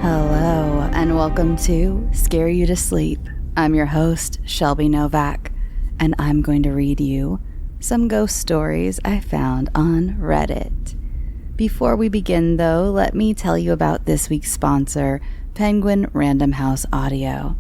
Hello, and welcome to Scare You to Sleep. I'm your host, Shelby Novak, and I'm going to read you some ghost stories I found on Reddit. Before we begin, though, let me tell you about this week's sponsor, Penguin Random House Audio.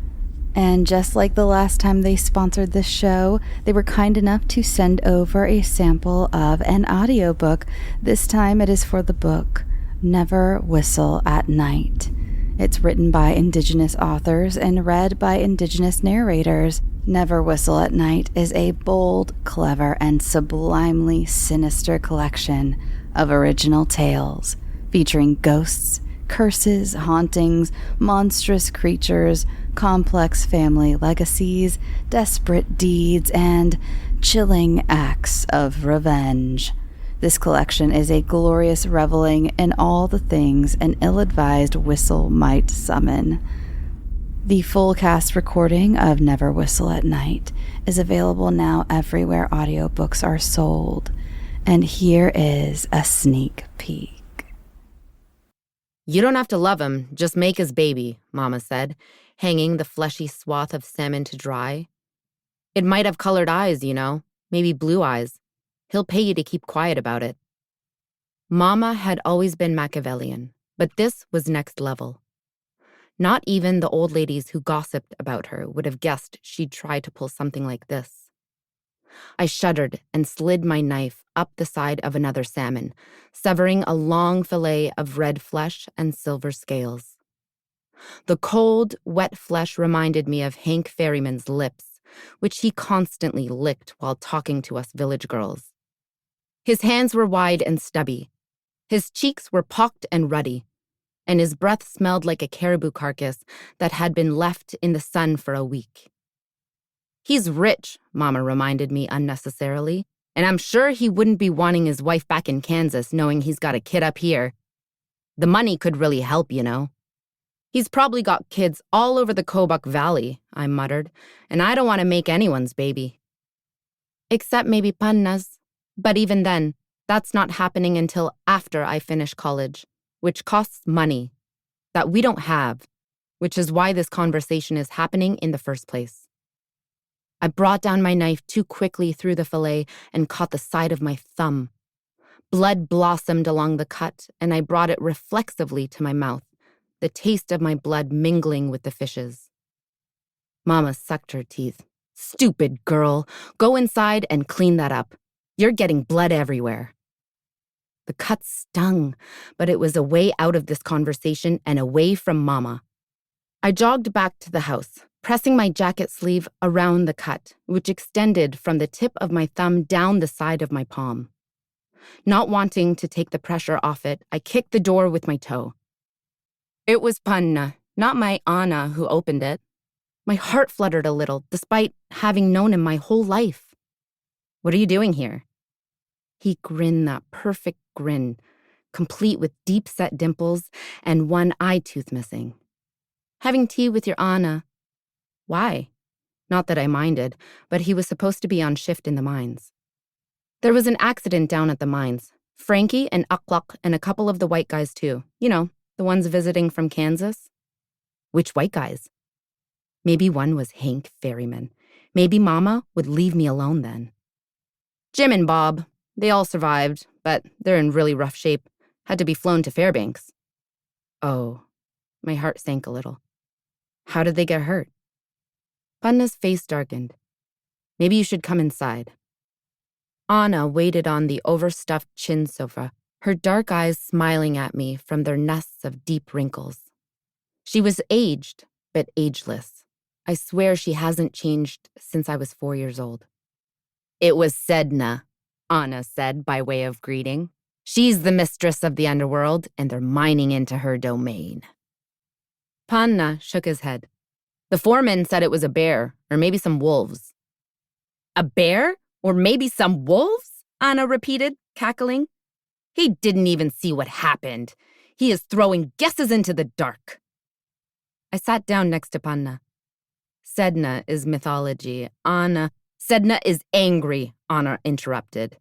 And just like the last time they sponsored this show, they were kind enough to send over a sample of an audiobook. This time it is for the book, Never Whistle at Night. It's written by Indigenous authors and read by Indigenous narrators. Never Whistle at Night is a bold, clever, and sublimely sinister collection of original tales featuring ghosts, curses, hauntings, monstrous creatures, complex family legacies, desperate deeds, and chilling acts of revenge. This collection is a glorious reveling in all the things an ill-advised whistle might summon. The full cast recording of Never Whistle at Night is available now everywhere audiobooks are sold. And here is a sneak peek. You don't have to love him, just make his baby, Mama said, hanging the fleshy swath of salmon to dry. It might have colored eyes, maybe blue eyes. He'll pay you to keep quiet about it. Mama had always been Machiavellian, but this was next level. Not even the old ladies who gossiped about her would have guessed she'd try to pull something like this. I shuddered and slid my knife up the side of another salmon, severing a long fillet of red flesh and silver scales. The cold, wet flesh reminded me of Hank Ferryman's lips, which he constantly licked while talking to us village girls. His hands were wide and stubby. His cheeks were pocked and ruddy, and his breath smelled like a caribou carcass that had been left in the sun for a week. He's rich, Mama reminded me unnecessarily, and I'm sure he wouldn't be wanting his wife back in Kansas knowing he's got a kid up here. The money could really help, He's probably got kids all over the Kobuk Valley, I muttered, and I don't want to make anyone's baby. Except maybe Panna's. But even then, that's not happening until after I finish college, which costs money that we don't have, which is why this conversation is happening in the first place. I brought down my knife too quickly through the fillet and caught the side of my thumb. Blood blossomed along the cut, and I brought it reflexively to my mouth, the taste of my blood mingling with the fish's. Mama sucked her teeth. Stupid girl, go inside and clean that up. You're getting blood everywhere. The cut stung, but it was a way out of this conversation and away from Mama. I jogged back to the house, pressing my jacket sleeve around the cut, which extended from the tip of my thumb down the side of my palm. Not wanting to take the pressure off it, I kicked the door with my toe. It was Panna, not my Anna, who opened it. My heart fluttered a little, despite having known him my whole life. What are you doing here? He grinned that perfect grin, complete with deep-set dimples and one eye tooth missing. Having tea with your Anna. Why? Not that I minded, but he was supposed to be on shift in the mines. There was an accident down at the mines. Frankie and Aklak and a couple of the white guys too. The ones visiting from Kansas. Which white guys? Maybe one was Hank Ferryman. Maybe Mama would leave me alone then. Jim and Bob. They all survived, but they're in really rough shape. Had to be flown to Fairbanks. Oh, my heart sank a little. How did they get hurt? Panna's face darkened. Maybe you should come inside. Anna waited on the overstuffed chin sofa, her dark eyes smiling at me from their nests of deep wrinkles. She was aged, but ageless. I swear she hasn't changed since I was 4 years old. It was Sedna, Anna said by way of greeting. She's the mistress of the underworld, and they're mining into her domain. Panna shook his head. The foreman said it was a bear, or maybe some wolves. A bear? Or maybe some wolves? Anna repeated, cackling. He didn't even see what happened. He is throwing guesses into the dark. I sat down next to Panna. Sedna is mythology. Sedna is angry, Anna interrupted.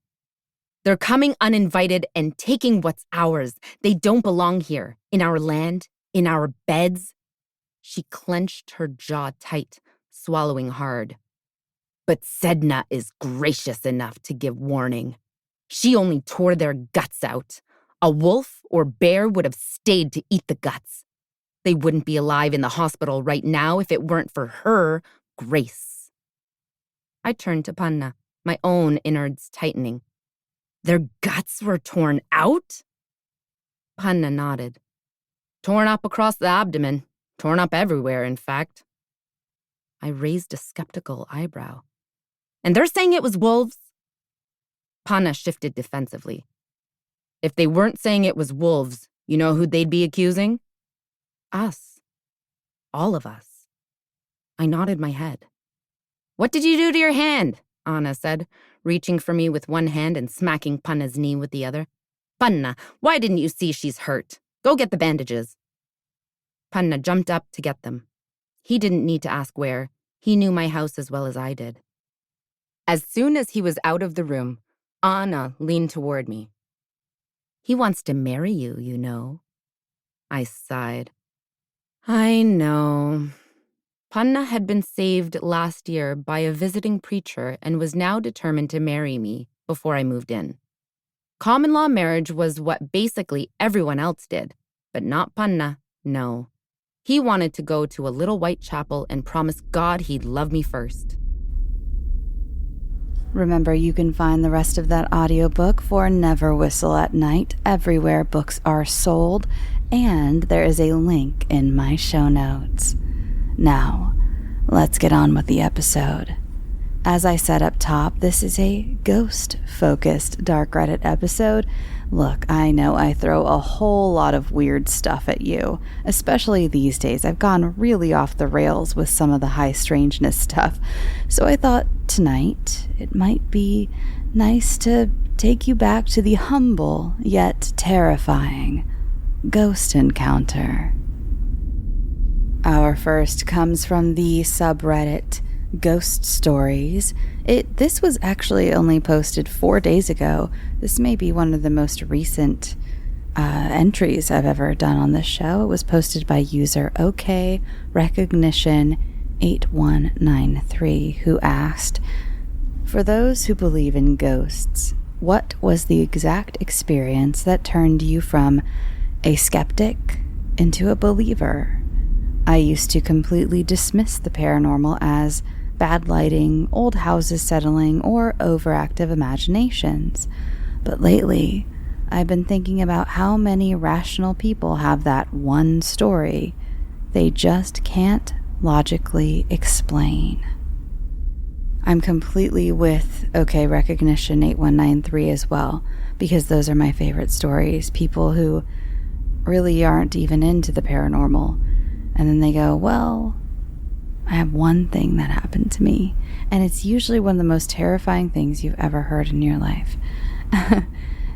They're coming uninvited and taking what's ours. They don't belong here, in our land, in our beds. She clenched her jaw tight, swallowing hard. But Sedna is gracious enough to give warning. She only tore their guts out. A wolf or bear would have stayed to eat the guts. They wouldn't be alive in the hospital right now if it weren't for her grace. I turned to Panna, my own innards tightening. Their guts were torn out? Panna nodded. Torn up across the abdomen. Torn up everywhere, in fact. I raised a skeptical eyebrow. And they're saying it was wolves? Panna shifted defensively. If they weren't saying it was wolves, you know who they'd be accusing? Us. All of us. I nodded my head. What did you do to your hand? Anna said, reaching for me with one hand and smacking Panna's knee with the other. Panna, why didn't you see she's hurt? Go get the bandages. Panna jumped up to get them. He didn't need to ask where. He knew my house as well as I did. As soon as he was out of the room, Anna leaned toward me. He wants to marry you, you know. I sighed. I know. Panna had been saved last year by a visiting preacher and was now determined to marry me before I moved in. Common law marriage was what basically everyone else did, but not Panna, no. He wanted to go to a little white chapel and promise God he'd love me first. Remember, you can find the rest of that audiobook for Never Whistle at Night everywhere books are sold, and there is a link in my show notes. Now, let's get on with the episode. As I said up top, this is a ghost-focused Dark Reddit episode. Look, I know I throw a whole lot of weird stuff at you, especially these days. I've gone really off the rails with some of the high strangeness stuff, so I thought tonight it might be nice to take you back to the humble yet terrifying ghost encounter. Our first comes from the subreddit Ghost Stories. This was actually only posted 4 days ago. This may be one of the most recent entries I've ever done on this show. It was posted by user OK Recognition 8193, who asked, for those who believe in ghosts, what was the exact experience that turned you from a skeptic into a believer? I used to completely dismiss the paranormal as bad lighting, old houses settling, or overactive imaginations. But lately, I've been thinking about how many rational people have that one story they just can't logically explain. I'm completely with OK Recognition 8193 as well, because those are my favorite stories. People who really aren't even into the paranormal, and then they go, well, I have one thing that happened to me, and it's usually one of the most terrifying things you've ever heard in your life.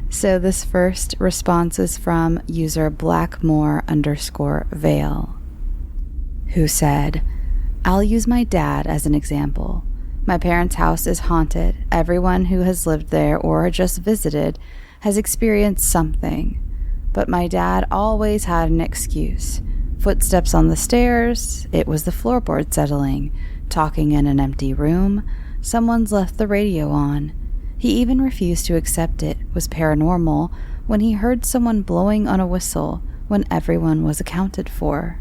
So this first response is from user Blackmore_Veil, who said, I'll use my dad as an example. My parents' house is haunted. Everyone who has lived there or just visited has experienced something. But my dad always had an excuse. Footsteps on the stairs, it was the floorboard settling, talking in an empty room, someone's left the radio on. He even refused to accept it was paranormal when he heard someone blowing on a whistle when everyone was accounted for.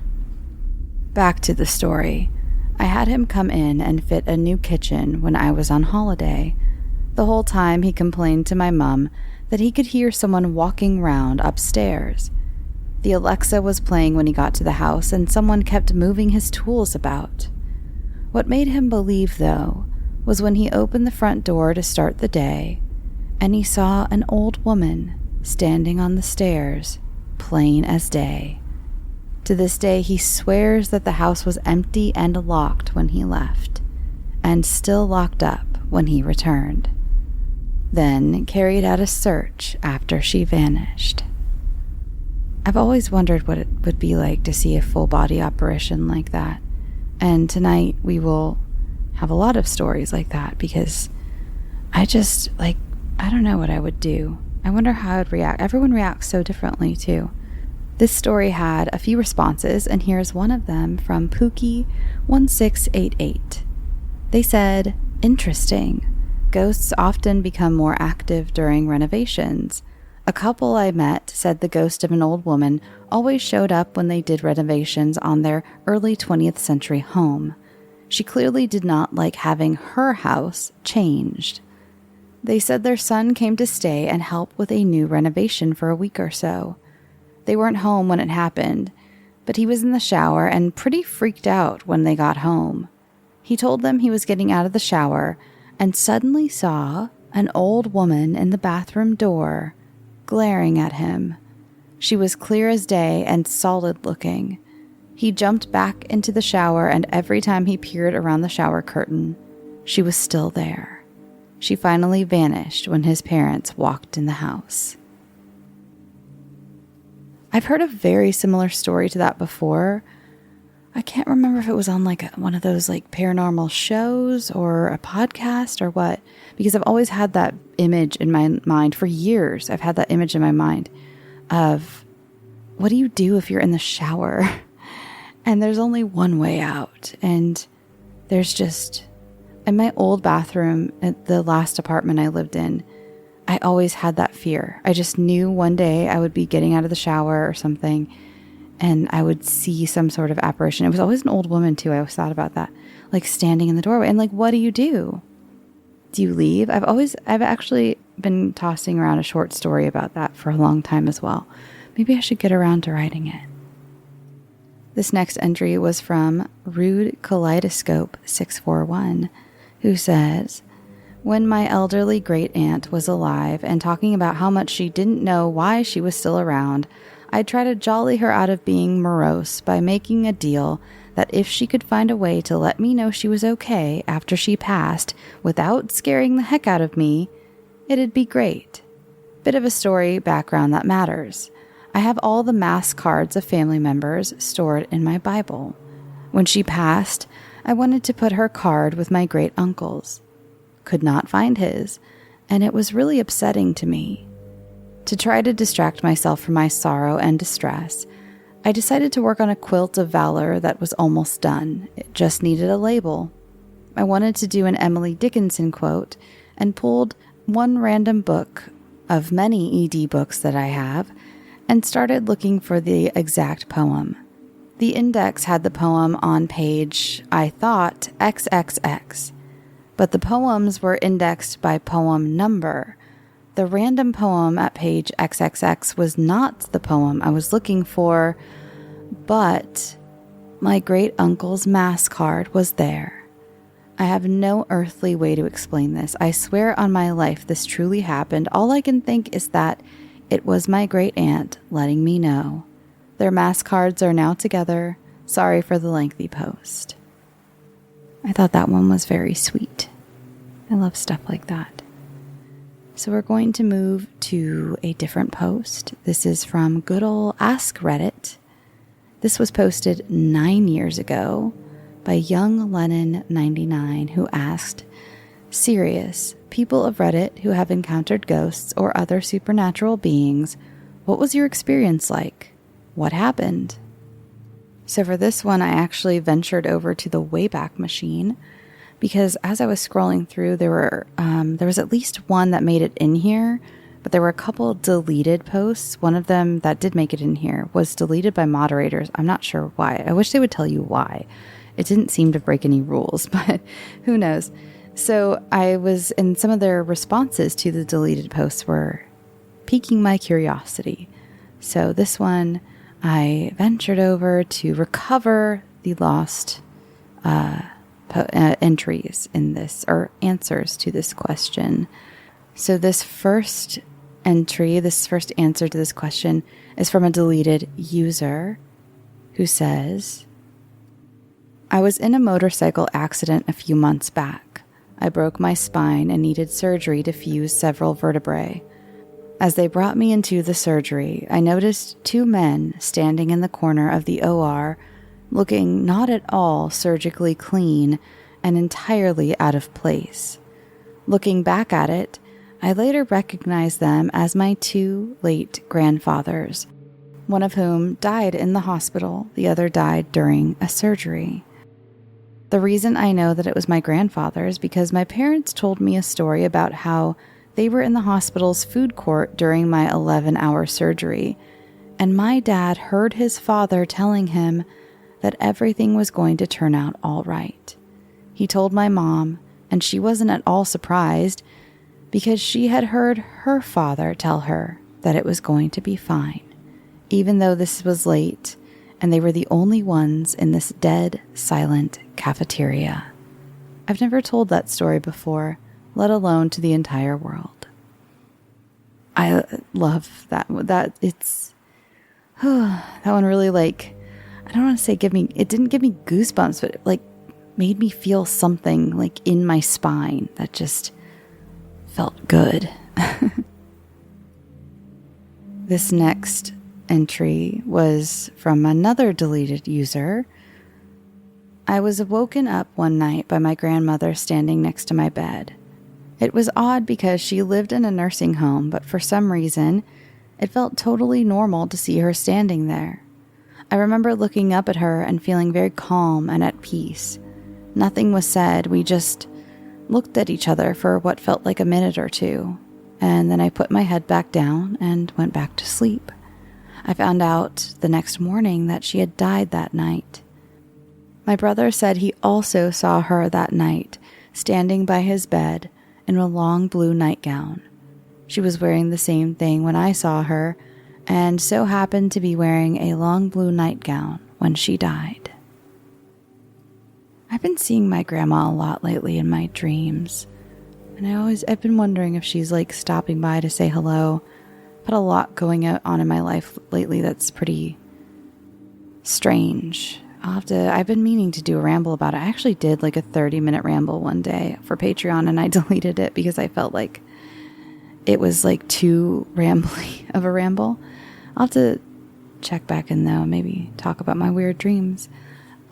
Back to the story. I had him come in and fit a new kitchen when I was on holiday. The whole time he complained to my mom that he could hear someone walking round upstairs. The Alexa was playing when he got to the house, and someone kept moving his tools about. What made him believe, though, was when he opened the front door to start the day, and he saw an old woman standing on the stairs, plain as day. To this day, he swears that the house was empty and locked when he left, and still locked up when he returned. Then carried out a search after she vanished. I've always wondered what it would be like to see a full body apparition like that. And tonight we will have a lot of stories like that, because I don't know what I would do. I wonder how I'd react. Everyone reacts so differently too. This story had a few responses, and here's one of them from Pookie1688. They said, "Interesting. Ghosts often become more active during renovations. A couple I met said the ghost of an old woman always showed up when they did renovations on their early 20th century home. She clearly did not like having her house changed. They said their son came to stay and help with a new renovation for a week or so. They weren't home when it happened, but he was in the shower and pretty freaked out when they got home. He told them he was getting out of the shower and suddenly saw an old woman in the bathroom door glaring at him. She was clear as day and solid looking. He jumped back into the shower, and every time he peered around the shower curtain, she was still there. She finally vanished when his parents walked in the house." I've heard a very similar story to that before. I can't remember if it was on one of those paranormal shows or a podcast or what, because I've always had that image in my mind for years. I've had that image in my mind of, what do you do if you're in the shower and there's only one way out? And there's just, in my old bathroom at the last apartment I lived in, I always had that fear. I just knew one day I would be getting out of the shower or something, and I would see some sort of apparition. It was always an old woman too. I always thought about that, standing in the doorway. And what do you do? Do you leave? I've actually been tossing around a short story about that for a long time as well. Maybe I should get around to writing it. This next entry was from Rude Kaleidoscope 641, who says, "When my elderly great-aunt was alive and talking about how much she didn't know why she was still around, I'd try to jolly her out of being morose by making a deal that if she could find a way to let me know she was okay after she passed without scaring the heck out of me, it'd be great. Bit of a story background that matters. I have all the mass cards of family members stored in my Bible. When she passed, I wanted to put her card with my great uncle's. Could not find his, and it was really upsetting to me. To try to distract myself from my sorrow and distress, I decided to work on a quilt of valor that was almost done. It just needed a label. I wanted to do an Emily Dickinson quote and pulled one random book of many ED books that I have and started looking for the exact poem. The index had the poem on page, I thought, XXX. But the poems were indexed by poem number. The random poem at page XXX was not the poem I was looking for, but my great uncle's mass card was there. I have no earthly way to explain this. I swear on my life this truly happened. All I can think is that it was my great aunt letting me know. Their mass cards are now together. Sorry for the lengthy post." I thought that one was very sweet. I love stuff like that. So we're going to move to a different post. This is from good ol' Ask Reddit. This was posted 9 years ago by Young Lennon 99, who asked, "Serious, people of Reddit who have encountered ghosts or other supernatural beings, what was your experience like? What happened?" So for this one, I actually ventured over to the Wayback Machine, because as I was scrolling through, there was at least one that made it in here, but there were a couple deleted posts. One of them that did make it in here was deleted by moderators. I'm not sure why. I wish they would tell you why. It didn't seem to break any rules, but who knows. So I was, in some of their responses to the deleted posts were piquing my curiosity. So this one, I ventured over to recover the lost entries in this, or answers to this question. So this first entry, this first answer to this question is from a deleted user who says, "I was in a motorcycle accident a few months back. I broke my spine and needed surgery to fuse several vertebrae. As they brought me into the surgery, I noticed 2 men standing in the corner of the OR, looking not at all surgically clean and entirely out of place. Looking back at it, I later recognized them as my 2 late grandfathers, one of whom died in the hospital, the other died during a surgery. The reason I know that it was my grandfather is because my parents told me a story about how they were in the hospital's food court during my 11-hour surgery, and my dad heard his father telling him that everything was going to turn out all right. He told my mom, and she wasn't at all surprised because she had heard her father tell her that it was going to be fine, even though this was late and they were the only ones in this dead, silent cafeteria. I've never told that story before, let alone to the entire world. I love that. That one really, I don't want to say it didn't give me goosebumps, but it made me feel something in my spine that just felt good. This next entry was from another deleted user. I was woken up one night by my grandmother standing next to my bed. It was odd because she lived in a nursing home, but for some reason, it felt totally normal to see her standing there. I remember looking up at her and feeling very calm and at peace. Nothing was said, we just looked at each other for what felt like a minute or two, and then I put my head back down and went back to sleep. I found out the next morning that she had died that night. My brother said he also saw her that night, standing by his bed in a long blue nightgown. She was wearing the same thing when I saw her, and so happened to be wearing a long blue nightgown when she died. I've been seeing my grandma a lot lately in my dreams, and I've been wondering if she's stopping by to say hello. I've had a lot going on in my life lately that's pretty strange. I've been meaning to do a ramble about it. I actually did a 30-minute ramble one day for Patreon, and I deleted it because I felt like it was too rambly of a ramble. I'll have to check back in though, maybe talk about my weird dreams.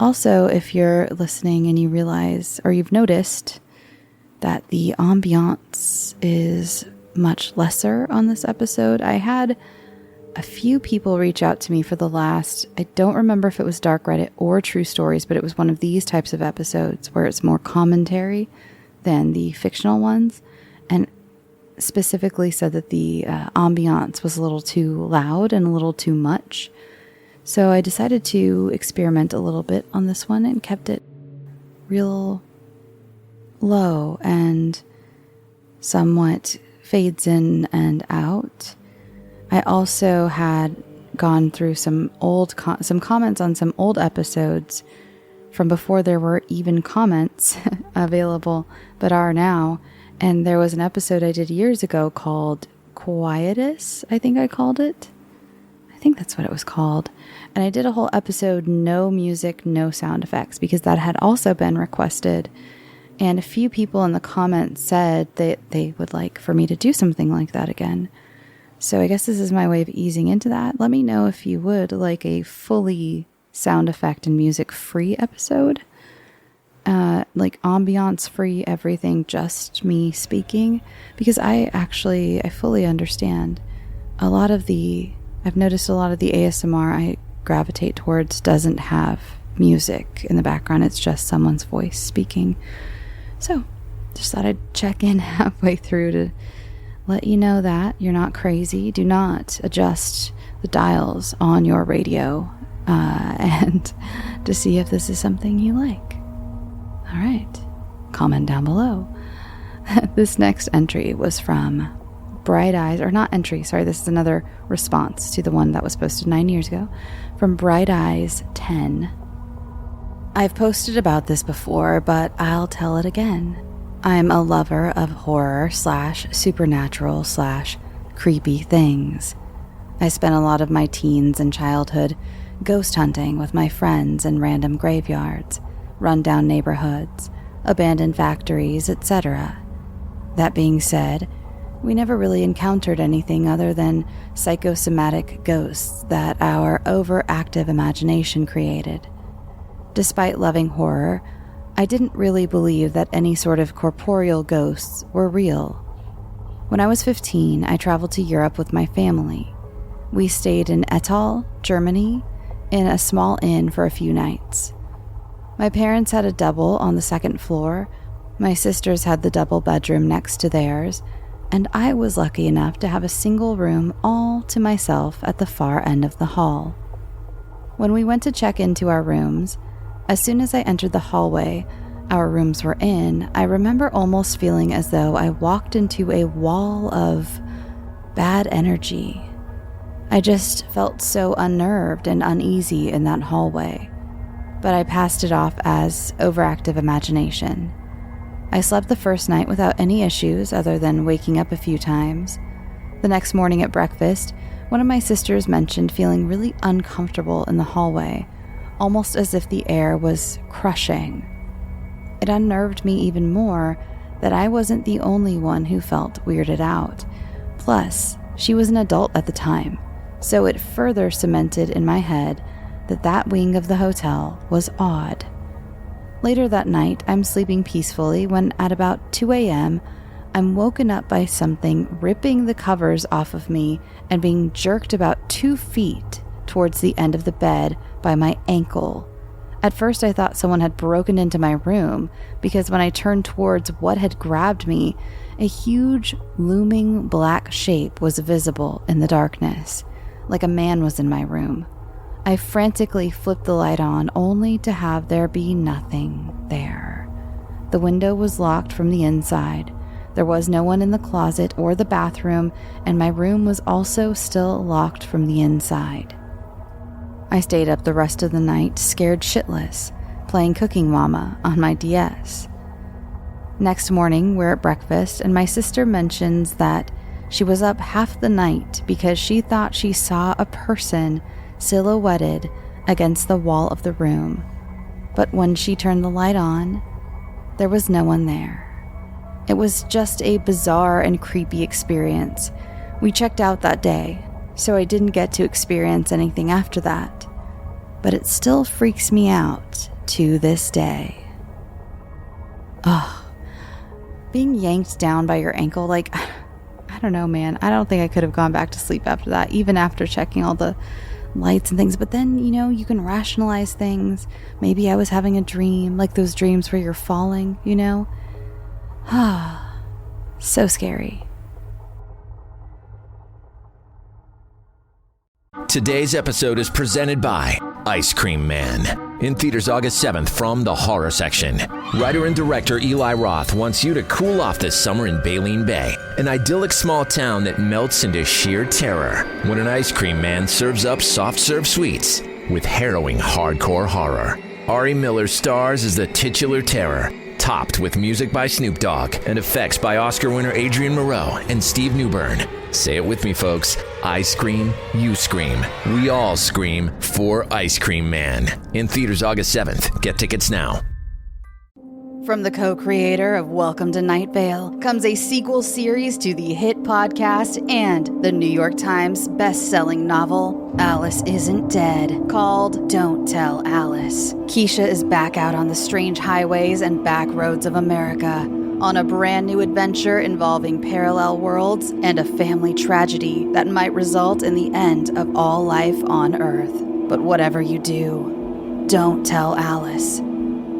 Also, if you're listening and you realize, or you've noticed, that the ambiance is much lesser on this episode, I had a few people reach out to me for the last, I don't remember if it was Dark Reddit or True Stories, but it was one of these types of episodes where it's more commentary than the fictional ones, and specifically said that the ambiance was a little too loud and a little too much. So I decided to experiment a little bit on this one and kept it real low and somewhat fades in and out. I also had gone through some comments on some old episodes from before there were even comments available, but are now. And there was an episode I did years ago called Quietus, I think I called it. I think that's what it was called. And I did a whole episode, no music, no sound effects, because that had also been requested. And a few people in the comments said that they would like for me to do something like that again. So I guess this is my way of easing into that. Let me know if you would like a fully sound effect and music free episode. Ambiance free, everything, just me speaking. Because I fully understand I've noticed a lot of the ASMR I gravitate towards doesn't have music in the background. It's just someone's voice speaking. So just thought I'd check in halfway through to let you know that you're not crazy. Do not adjust the dials on your radio and to see if this is something you like. All right, comment down below. This next entry was from Bright Eyes, or not entry, sorry, this is another response to the one that was posted 9 years ago, from Bright Eyes 10. I've posted about this before, but I'll tell it again. I'm a lover of horror/supernatural/creepy things. I spent a lot of my teens and childhood ghost hunting with my friends in random graveyards, rundown neighborhoods, abandoned factories, etc. That being said, We never really encountered anything other than psychosomatic ghosts that our overactive imagination created. Despite loving horror, I didn't really believe that any sort of corporeal ghosts were real. When I was 15, I traveled to Europe with my family. We stayed in Ettal, Germany, in a small inn for a few nights. My parents had a double on the second floor, my sisters had the double bedroom next to theirs, and I was lucky enough to have a single room all to myself at the far end of the hall. When we went to check into our rooms, as soon as I entered the hallway our rooms were in, I remember almost feeling as though I walked into a wall of bad energy. I just felt so unnerved and uneasy in that hallway, but I passed it off as overactive imagination. I slept the first night without any issues other than waking up a few times. The next morning at breakfast, one of my sisters mentioned feeling really uncomfortable in the hallway, almost as if the air was crushing. It unnerved me even more that I wasn't the only one who felt weirded out. Plus, she was an adult at the time, so it further cemented in my head that that wing of the hotel was odd. Later that night, I'm sleeping peacefully when at about 2 a.m., I'm woken up by something ripping the covers off of me and being jerked about 2 feet towards the end of the bed by my ankle. At first, I thought someone had broken into my room because when I turned towards what had grabbed me, a huge, looming black shape was visible in the darkness, like a man was in my room. I frantically flipped the light on, only to have there be nothing there. The window was locked from the inside. There was no one in the closet or the bathroom, and my room was also still locked from the inside. I stayed up the rest of the night, scared shitless, playing Cooking Mama on my DS. Next morning, we're at breakfast, and my sister mentions that she was up half the night because she thought she saw a person silhouetted against the wall of the room. But when she turned the light on, there was no one there. It was just a bizarre and creepy experience. We checked out that day, so I didn't get to experience anything after that. But it still freaks me out to this day. Being yanked down by your ankle, I don't know, man. I don't think I could have gone back to sleep after that, even after checking all the lights and things. But then, you can rationalize things. Maybe I was having a dream, like those dreams where you're falling, So scary. Today's episode is presented by Ice Cream Man. In theaters August 7th from the horror section. Writer and director Eli Roth wants you to cool off this summer in Baleen Bay, an idyllic small town that melts into sheer terror when an ice cream man serves up soft-serve sweets with harrowing hardcore horror. Ari Miller stars as the titular terror, topped with music by Snoop Dogg and effects by Oscar winner Adrian Moreau and Steve Newburn. Say it with me, folks. I scream, you scream. We all scream for Ice Cream Man. In theaters August 7th. Get tickets now. From the co-creator of Welcome to Night Vale comes a sequel series to the hit podcast and the New York Times best-selling novel, Alice Isn't Dead, called Don't Tell Alice. Keisha is back out on the strange highways and back roads of America on a brand new adventure involving parallel worlds and a family tragedy that might result in the end of all life on Earth. But whatever you do, don't tell Alice.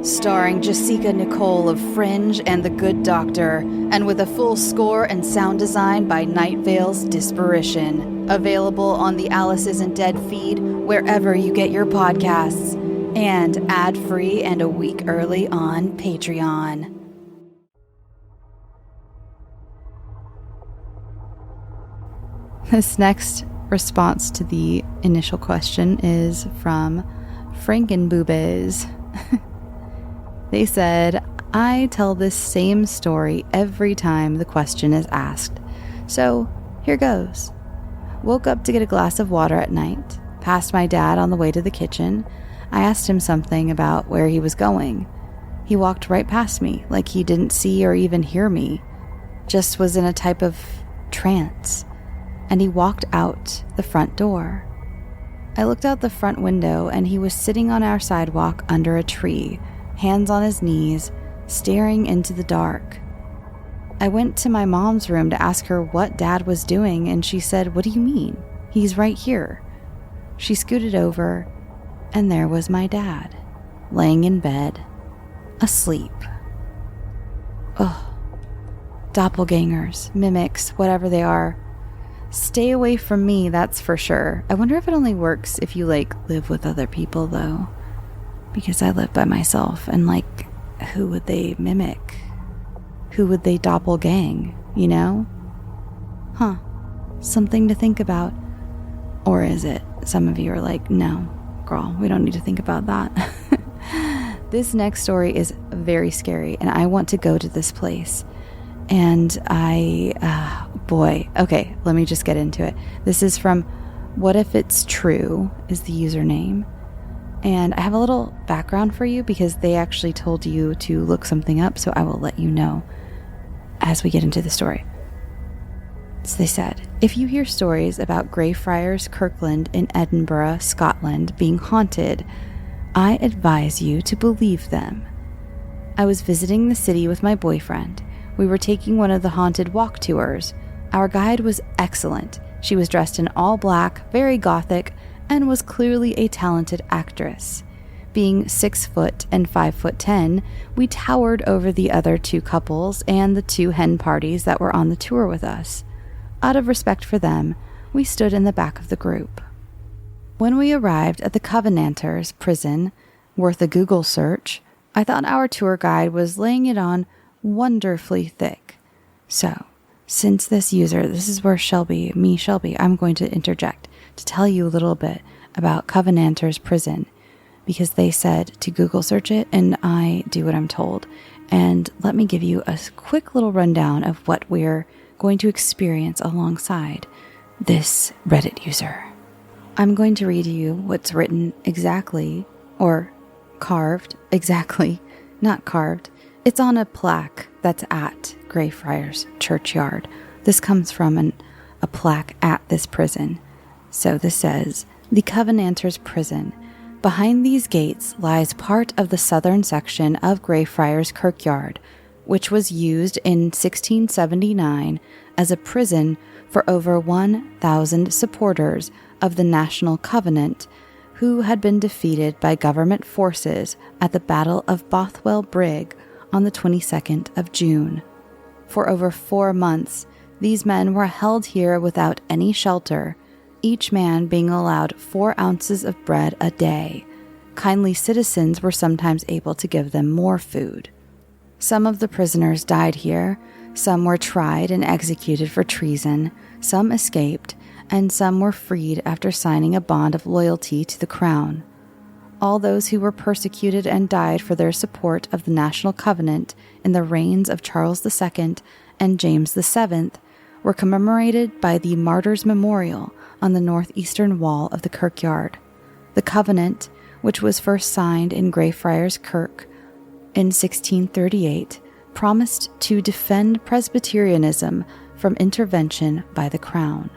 Starring Jessica Nicole of Fringe and The Good Doctor, and with a full score and sound design by Night Vale's Disparition. Available on the Alice Isn't Dead feed wherever you get your podcasts, and ad-free and a week early on Patreon. This next response to the initial question is from Frankenboobas. They said, I tell this same story every time the question is asked. So, here goes. Woke up to get a glass of water at night. Passed my dad on the way to the kitchen. I asked him something about where he was going. He walked right past me, like he didn't see or even hear me. Just was in a type of trance, and he walked out the front door. I looked out the front window, and he was sitting on our sidewalk under a tree, hands on his knees, staring into the dark. I went to my mom's room to ask her what Dad was doing, and she said, "What do you mean? He's right here." She scooted over, and there was my dad, laying in bed, asleep. Ugh. Doppelgangers, mimics, whatever they are. Stay away from me, that's for sure. I wonder if it only works if you, live with other people, though. Because I live by myself, and, who would they mimic? Who would they doppelgang, you know? Huh. Something to think about. Or is it? Some of you are like, no, girl, we don't need to think about that. This next story is very scary, and I want to go to this place. And okay, let me just get into it. This is from What If It's True is the username. And I have a little background for you because they actually told you to look something up, so I will let you know as we get into the story. So they said, if you hear stories about Greyfriars Kirkland in Edinburgh, Scotland being haunted, I advise you to believe them. I was visiting the city with my boyfriend. We were taking one of the haunted walk tours. Our guide was excellent. She was dressed in all black, very gothic, and was clearly a talented actress. Being 6 foot and 5'10", we towered over the other two couples and the two hen parties that were on the tour with us. Out of respect for them, we stood in the back of the group. When we arrived at the Covenanters prison, worth a Google search, I thought our tour guide was laying it on wonderfully thick. So, since this is where Shelby, I'm going to interject to tell you a little bit about Covenanters prison, because they said to Google search it, and I do what I'm told. And let me give you a quick little rundown of what we're going to experience alongside this Reddit user. I'm going to read you what's written exactly, or carved exactly, not carved. It's on a plaque that's at Greyfriars Churchyard. This comes from a plaque at this prison. So this says, the Covenanters Prison. Behind these gates lies part of the southern section of Greyfriars Kirkyard, which was used in 1679 as a prison for over 1,000 supporters of the National Covenant, who had been defeated by government forces at the Battle of Bothwell Brig on the 22nd of June. For over 4 months, these men were held here without any shelter, each man being allowed 4 ounces of bread a day. Kindly citizens were sometimes able to give them more food. Some of the prisoners died here, some were tried and executed for treason, some escaped, and some were freed after signing a bond of loyalty to the crown. All those who were persecuted and died for their support of the National Covenant in the reigns of Charles II and James VII were commemorated by the Martyrs' Memorial on the northeastern wall of the kirkyard. The Covenant, which was first signed in Greyfriars Kirk in 1638, promised to defend Presbyterianism from intervention by the Crown.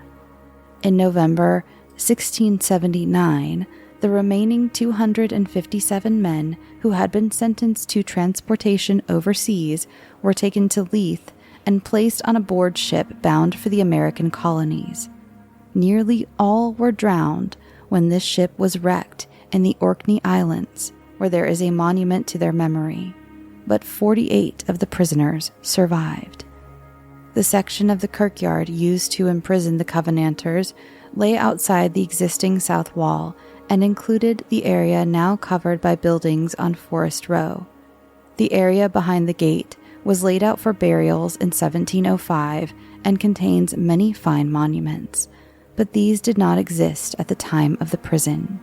In November 1679, the remaining 257 men who had been sentenced to transportation overseas were taken to Leith and placed on a board ship bound for the American colonies. Nearly all were drowned when this ship was wrecked in the Orkney Islands, where there is a monument to their memory, but 48 of the prisoners survived. The section of the kirkyard used to imprison the Covenanters lay outside the existing south wall and included the area now covered by buildings on Forest Row. The area behind the gate was laid out for burials in 1705 and contains many fine monuments, but these did not exist at the time of the prison.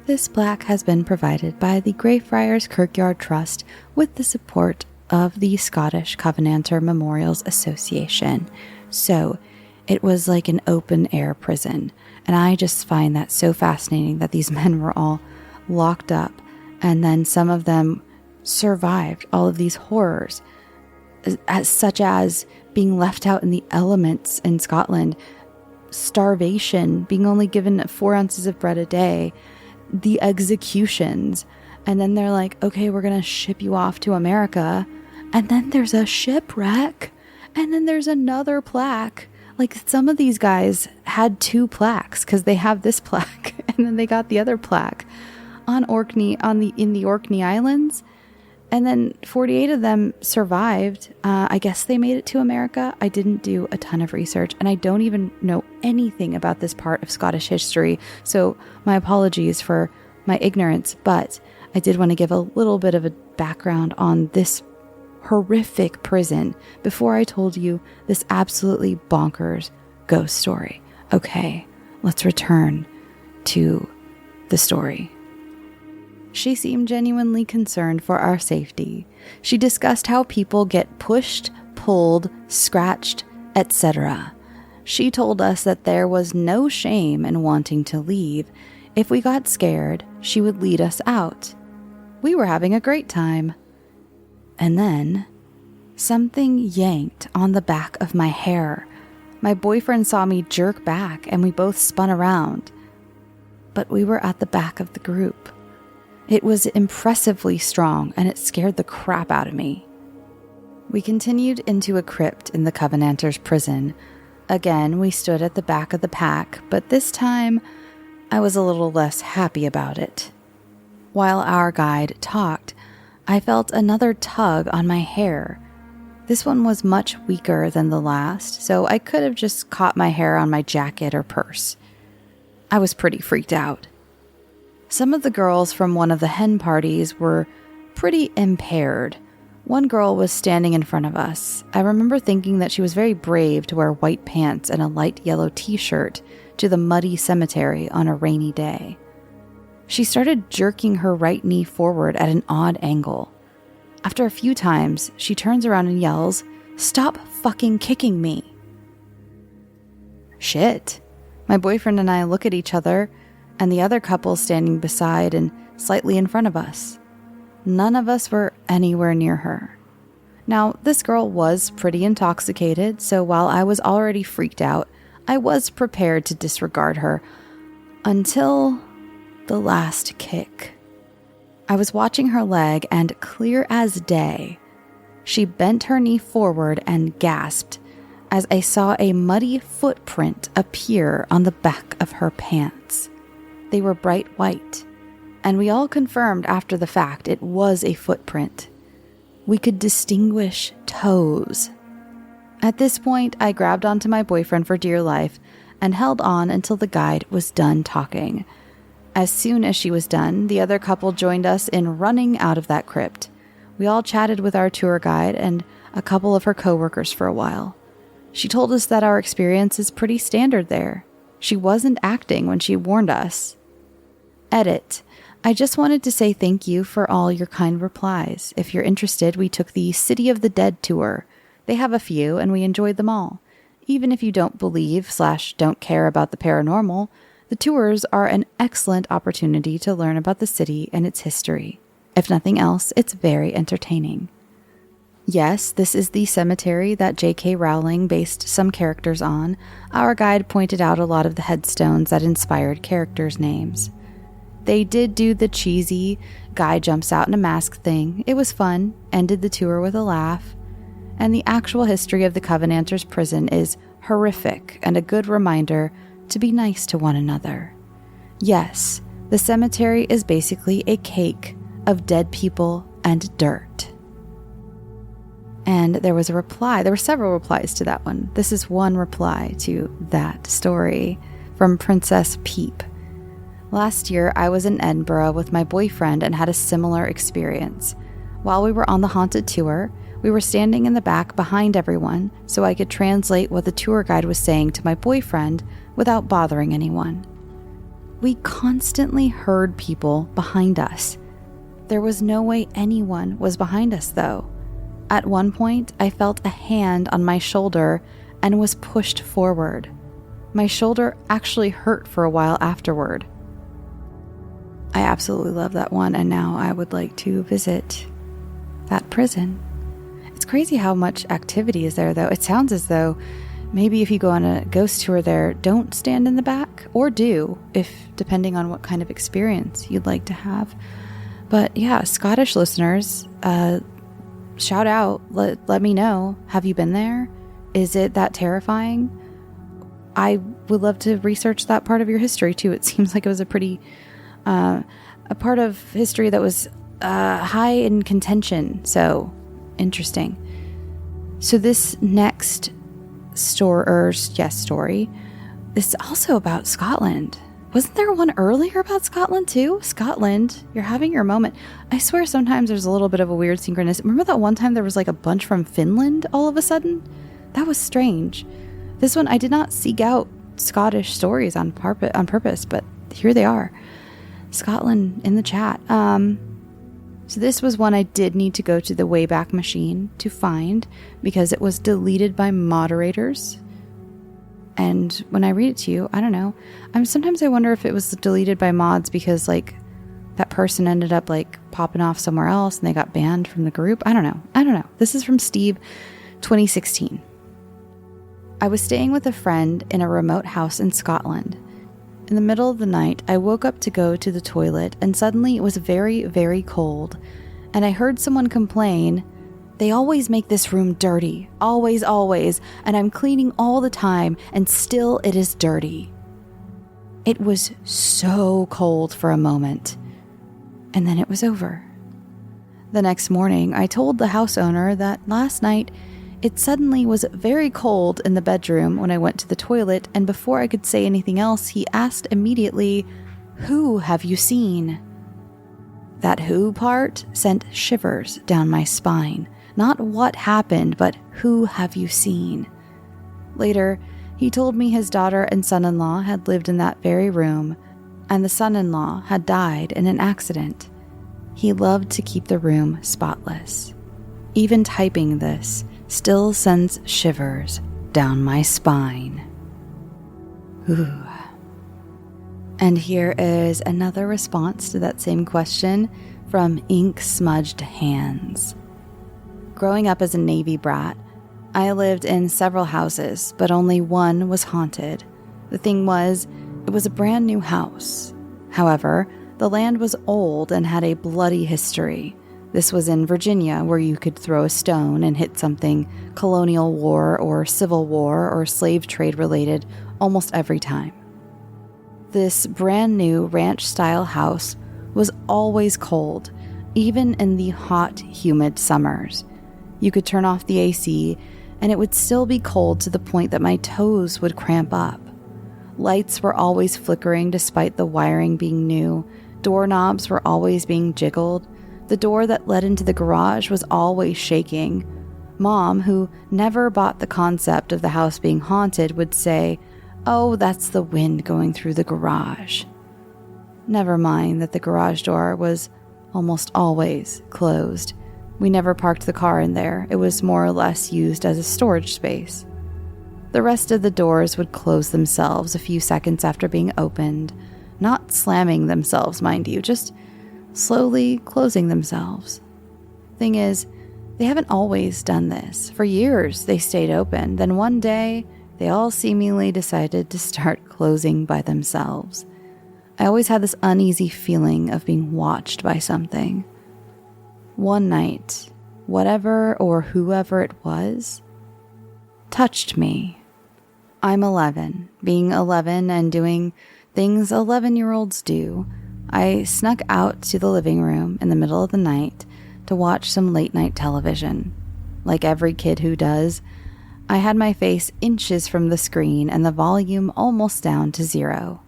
This plaque has been provided by the Greyfriars Kirkyard Trust with the support of the Scottish Covenanter Memorials Association. So it was like an open-air prison, and I just find that so fascinating that these men were all locked up, and then some of them survived all of these horrors, such as being left out in the elements in Scotland, starvation, being only given 4 ounces of bread a day, the executions. And then they're like, okay, we're going to ship you off to America. And then there's a shipwreck. And then there's another plaque. Like, some of these guys had 2 plaques because they have this plaque and then they got the other plaque on Orkney, in the Orkney Islands. And then 48 of them survived. I guess they made it to America. I didn't do a ton of research, and I don't even know anything about this part of Scottish history. So my apologies for my ignorance, but I did want to give a little bit of a background on this horrific prison before I told you this absolutely bonkers ghost story. Okay, let's return to the story. She seemed genuinely concerned for our safety. She discussed how people get pushed, pulled, scratched, etc. She told us that there was no shame in wanting to leave. If we got scared, she would lead us out. We were having a great time. And then, something yanked on the back of my hair. My boyfriend saw me jerk back and we both spun around. But we were at the back of the group. It was impressively strong, and it scared the crap out of me. We continued into a crypt in the Covenanters' prison. Again, we stood at the back of the pack, but this time, I was a little less happy about it. While our guide talked, I felt another tug on my hair. This one was much weaker than the last, so I could have just caught my hair on my jacket or purse. I was pretty freaked out. Some of the girls from one of the hen parties were pretty impaired. One girl was standing in front of us. I remember thinking that she was very brave to wear white pants and a light yellow t-shirt to the muddy cemetery on a rainy day. She started jerking her right knee forward at an odd angle. After a few times, she turns around and yells, "Stop fucking kicking me." Shit. My boyfriend and I look at each other, and the other couple standing beside and slightly in front of us. None of us were anywhere near her. Now, this girl was pretty intoxicated, so while I was already freaked out, I was prepared to disregard her until the last kick. I was watching her leg, and clear as day, she bent her knee forward and gasped as I saw a muddy footprint appear on the back of her pants. They were bright white, and we all confirmed after the fact it was a footprint. We could distinguish toes. At this point, I grabbed onto my boyfriend for dear life and held on until the guide was done talking. As soon as she was done, the other couple joined us in running out of that crypt. We all chatted with our tour guide and a couple of her coworkers for a while. She told us that our experience is pretty standard there. She wasn't acting when she warned us. Edit. I just wanted to say thank you for all your kind replies. If you're interested, we took the City of the Dead tour. They have a few, and we enjoyed them all. Even if you don't believe/don't care about the paranormal, the tours are an excellent opportunity to learn about the city and its history. If nothing else, it's very entertaining. Yes, this is the cemetery that J.K. Rowling based some characters on. Our guide pointed out a lot of the headstones that inspired characters' names. They did do the cheesy guy jumps out in a mask thing. It was fun, ended the tour with a laugh. And the actual history of the Covenanters' prison is horrific and a good reminder to be nice to one another. Yes, the cemetery is basically a cake of dead people and dirt. And there was a reply. There were several replies to that one. This is one reply to that story from Princess Peep. Last year, I was in Edinburgh with my boyfriend and had a similar experience. While we were on the haunted tour, we were standing in the back behind everyone so I could translate what the tour guide was saying to my boyfriend without bothering anyone. We constantly heard people behind us. There was no way anyone was behind us, though. At one point, I felt a hand on my shoulder and was pushed forward. My shoulder actually hurt for a while afterward. I absolutely love that one, and now I would like to visit that prison. It's crazy how much activity is there, though. It sounds as though maybe if you go on a ghost tour there, don't stand in the back, or do, depending on what kind of experience you'd like to have. But yeah, Scottish listeners, shout out, let me know. Have you been there? Is it that terrifying? I would love to research that part of your history too. It seems like it was a pretty, a part of history that was high in contention. So interesting. So this next story is also about Scotland. Wasn't there one earlier about Scotland too? Scotland, you're having your moment. I swear sometimes there's a little bit of a weird synchronicity. Remember that one time there was like a bunch from Finland all of a sudden? That was strange. This one, I did not seek out Scottish stories on purpose, but here they are. Scotland in the chat. So this was one I did need to go to the Wayback Machine to find because it was deleted by moderators. And when I read it to you, I don't know. Sometimes I wonder if it was deleted by mods because like that person ended up like popping off somewhere else and they got banned from the group. I don't know. This is from Steve, 2016. I was staying with a friend in a remote house in Scotland. In the middle of the night, I woke up to go to the toilet and suddenly it was very, very cold. And I heard someone complain, "They always make this room dirty. Always, always. And I'm cleaning all the time and still it is dirty." It was so cold for a moment. And then it was over. The next morning, I told the house owner that last night it suddenly was very cold in the bedroom when I went to the toilet, and before I could say anything else, he asked immediately, "Who have you seen?" That who part sent shivers down my spine. Not what happened, but who have you seen? Later, he told me his daughter and son-in-law had lived in that very room, and the son-in-law had died in an accident. He loved to keep the room spotless. Even typing this still sends shivers down my spine. Ooh. And here is another response to that same question from Ink-Smudged Hands. Growing up as a Navy brat, I lived in several houses, but only one was haunted. The thing was, it was a brand new house. However, the land was old and had a bloody history. This was in Virginia, where you could throw a stone and hit something colonial war or civil war or slave trade related almost every time. This brand new ranch-style house was always cold, even in the hot, humid summers. You could turn off the AC, and it would still be cold to the point that my toes would cramp up. Lights were always flickering despite the wiring being new. Doorknobs were always being jiggled. The door that led into the garage was always shaking. Mom, who never bought the concept of the house being haunted, would say, "Oh, that's the wind going through the garage." Never mind that the garage door was almost always closed. We never parked the car in there. It was more or less used as a storage space. The rest of the doors would close themselves a few seconds after being opened, not slamming themselves, mind you, just slowly closing themselves. Thing is, they haven't always done this. For years, they stayed open. Then one day, they all seemingly decided to start closing by themselves. I always had this uneasy feeling of being watched by something. One night, whatever or whoever it was, touched me. I'm 11. Being 11 and doing things 11-year-olds do, I snuck out to the living room in the middle of the night to watch some late-night television. Like every kid who does, I had my face inches from the screen and the volume almost down to 0.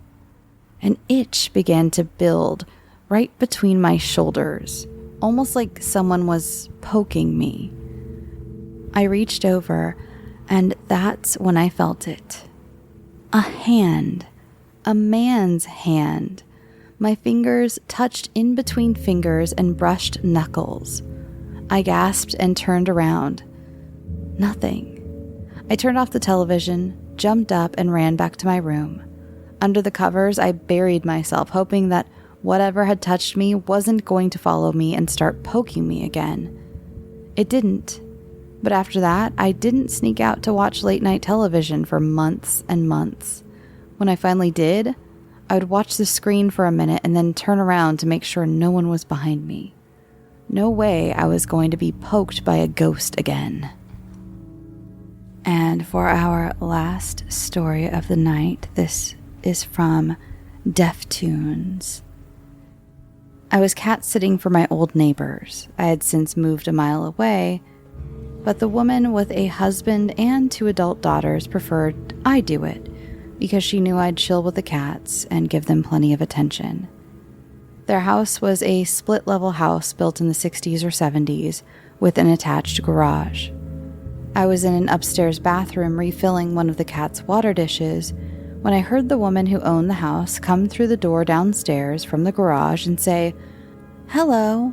An itch began to build right between my shoulders, almost like someone was poking me. I reached over, and that's when I felt it. A hand. A man's hand. My fingers touched in between fingers and brushed knuckles. I gasped and turned around. Nothing. I turned off the television, jumped up, and ran back to my room. Under the covers, I buried myself, hoping that whatever had touched me wasn't going to follow me and start poking me again. It didn't. But after that, I didn't sneak out to watch late night television for months and months. When I finally did, I would watch the screen for a minute and then turn around to make sure no one was behind me. No way I was going to be poked by a ghost again. And for our last story of the night, this is from Deftoons. I was cat sitting for my old neighbors. I had since moved a mile away, but the woman with a husband and 2 adult daughters preferred I do it because she knew I'd chill with the cats and give them plenty of attention. Their house was a split-level house built in the 60s or 70s with an attached garage. I was in an upstairs bathroom refilling one of the cat's water dishes when I heard the woman who owned the house come through the door downstairs from the garage and say, "Hello,"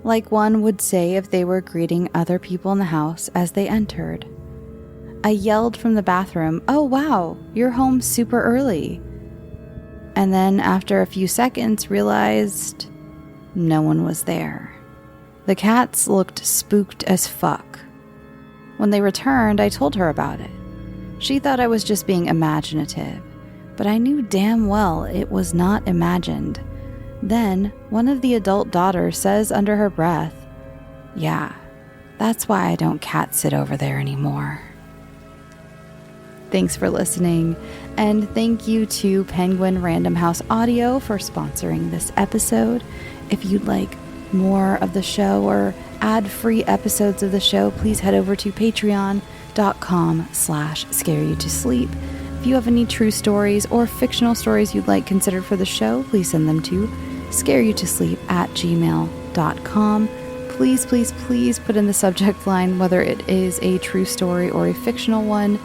like one would say if they were greeting other people in the house as they entered. I yelled from the bathroom, "Oh wow, you're home super early." And then after a few seconds realized no one was there. The cats looked spooked as fuck. When they returned, I told her about it. She thought I was just being imaginative, but I knew damn well it was not imagined. Then, one of the adult daughters says under her breath, "Yeah, that's why I don't cat sit over there anymore." Thanks for listening, and thank you to Penguin Random House Audio for sponsoring this episode. If you'd like more of the show or ad-free episodes of the show, please head over to patreon.com/scareyoutosleep. If you have any true stories or fictional stories you'd like considered for the show, please send them to scareyoutosleep@gmail.com. Please, please, please put in the subject line whether it is a true story or a fictional one.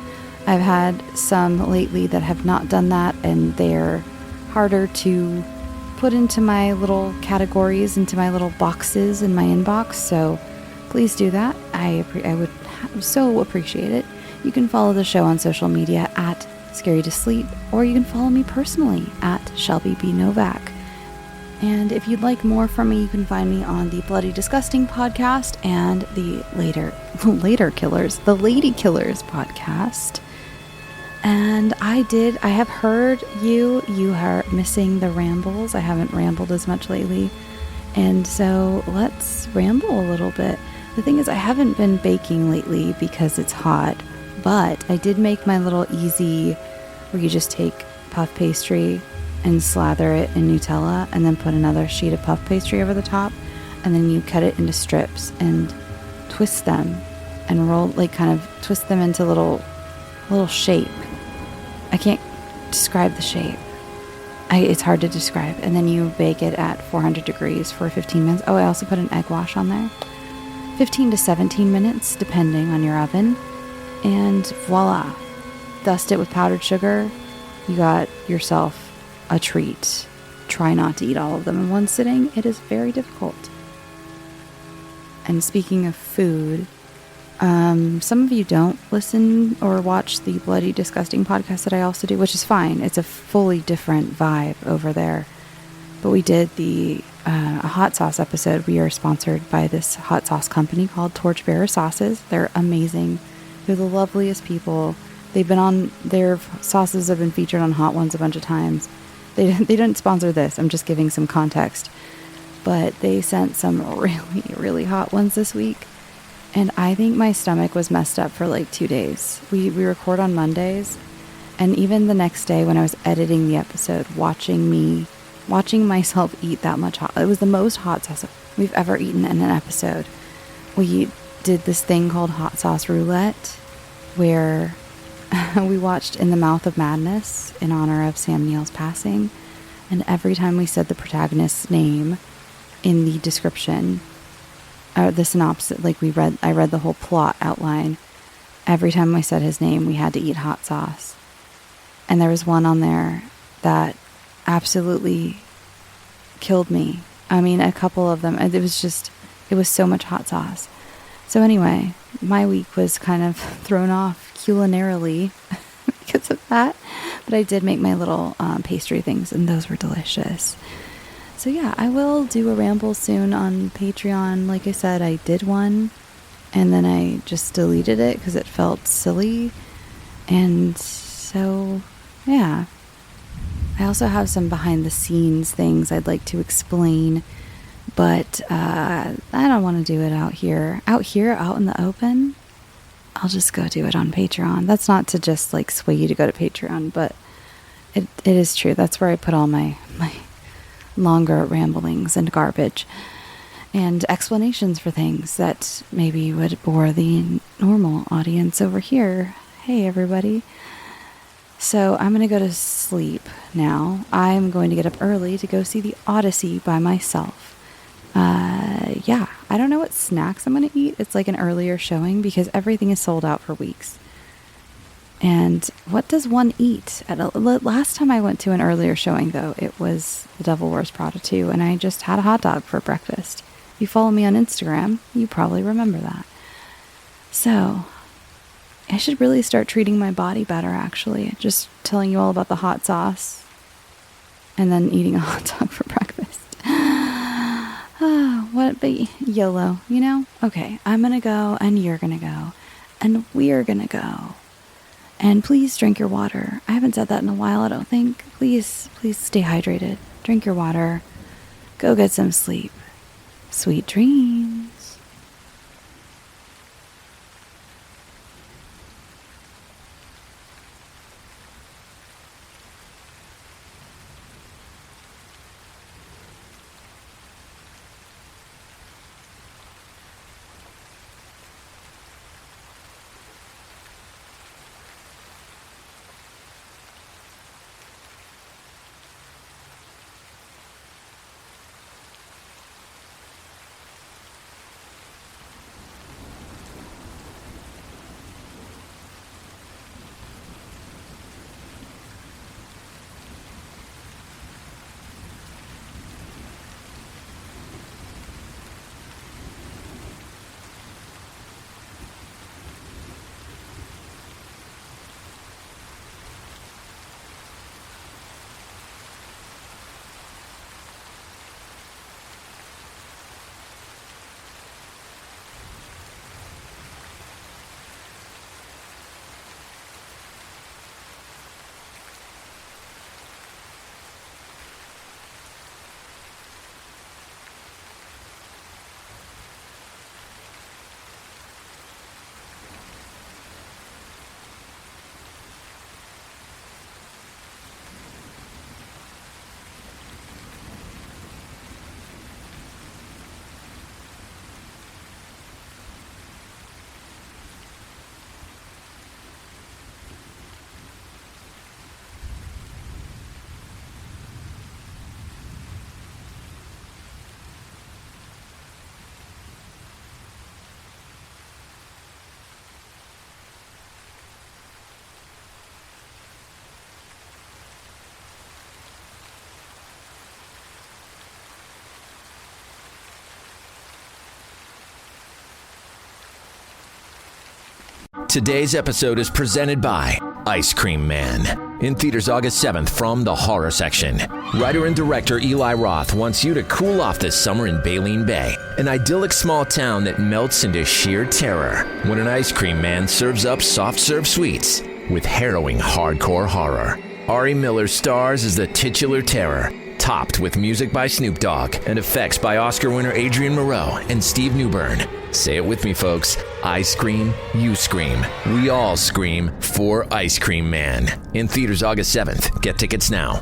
I've had some lately that have not done that, and they're harder to put into my little categories, into my little boxes in my inbox, so please do that. I would so appreciate it. You can follow the show on social media at Scary to Sleep, or you can follow me personally at Shelby B. Novak. And if you'd like more from me, you can find me on the Bloody Disgusting podcast and the Lady Killers podcast. And I have heard you are missing the rambles. I haven't rambled as much lately. And so let's ramble a little bit. The thing is, I haven't been baking lately because it's hot, but I did make my little easy where you just take puff pastry and slather it in Nutella and then put another sheet of puff pastry over the top, and then you cut it into strips and twist them and roll, kind of twist them into little shape. I can't describe the shape. It's hard to describe. And then you bake it at 400 degrees for 15 minutes. Oh, I also put an egg wash on there. 15 to 17 minutes, depending on your oven. And voila. Dust it with powdered sugar. You got yourself a treat. Try not to eat all of them in one sitting. It is very difficult. And speaking of food, some of you don't listen or watch the Bloody Disgusting podcast that I also do, which is fine. It's a fully different vibe over there. But we did a hot sauce episode. We are sponsored by this hot sauce company called Torchbearer Sauces. They're amazing. They're the loveliest people. Their sauces have been featured on Hot Ones a bunch of times. They didn't sponsor this. I'm just giving some context. But they sent some really, really hot ones this week. And I think my stomach was messed up for 2 days. We record on Mondays. And even the next day when I was editing the episode, watching myself eat that much hot. It was the most hot sauce we've ever eaten in an episode. We did this thing called Hot Sauce Roulette, where we watched In the Mouth of Madness in honor of Sam Neill's passing. And every time we said the protagonist's name in the description, the synopsis, I read the whole plot outline. Every time we said his name, we had to eat hot sauce. And there was one on there that absolutely killed me. I mean, a couple of them. It was so much hot sauce. So anyway, my week was kind of thrown off culinarily because of that. But I did make my little pastry things, and those were delicious. So yeah, I will do a ramble soon on Patreon. Like I said, I did one, and then I just deleted it because it felt silly. And so, yeah. I also have some behind the scenes things I'd like to explain, but I don't want to do it out here. Out in the open, I'll just go do it on Patreon. That's not to just like sway you to go to Patreon, but it is true. That's where I put all my longer ramblings and garbage and explanations for things that maybe would bore the normal audience over here. Hey, everybody. So I'm going to go to sleep now. I'm going to get up early to go see the Odyssey by myself. Yeah, I don't know what snacks I'm going to eat. It's like an earlier showing because everything is sold out for weeks. And what does one eat? Last time I went to an earlier showing, though, it was The Devil Wears Prada 2, and I just had a hot dog for breakfast. If you follow me on Instagram, you probably remember that. So, I should really start treating my body better, actually. Just telling you all about the hot sauce, and then eating a hot dog for breakfast. But YOLO, you know? Okay, I'm gonna go, and you're gonna go, and we're gonna go. And please drink your water. I haven't said that in a while, I don't think. Please stay hydrated. Drink your water. Go get some sleep. Sweet dreams. Today's episode is presented by Ice Cream Man. In theaters August 7th from the horror section. Writer and director Eli Roth wants you to cool off this summer in Baleen Bay, an idyllic small town that melts into sheer terror when an ice cream man serves up soft serve sweets with harrowing hardcore horror. Ari Miller stars as the titular terror, topped with music by Snoop Dogg and effects by Oscar winner Adrian Moreau and Steve Newburn. Say it with me, folks. I scream, you scream. We all scream for Ice Cream Man. In theaters August 7th. Get tickets now.